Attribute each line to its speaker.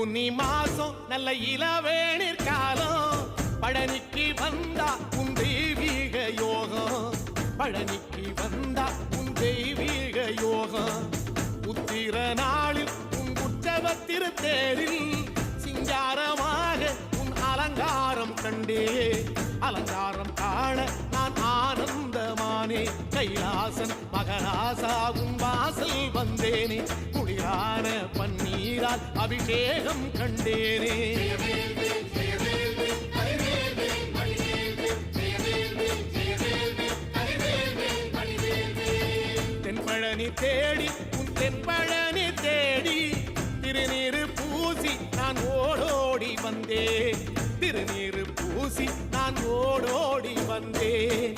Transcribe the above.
Speaker 1: பூனி மாசம் நல்ல இளவேணிற் காலம் பழனிக்கு வந்தா உன் தெய்வீக யோகம் பழனிக்கு வந்தா உன் தெய்வீக யோகம் உத்திர நாளில் உன் உற்சவ திருத்தேரில் சிங்காரமாக உன் அலங்காரம் கண்டே அலங்காரம் காண நான் ஆனந்தமானே கைலாசன் மகராசா உன் வாசல் வந்தேனே குளிரான பன்னீரால் அபிஷேகம் கண்டேனே தென்பழனி தேடி உன் தென்பழனி தேடி திருநீரு பூசி நான் ஓடோடி வந்தேன் திருநீரு பூசி நான் ஓடோடி வந்தேன்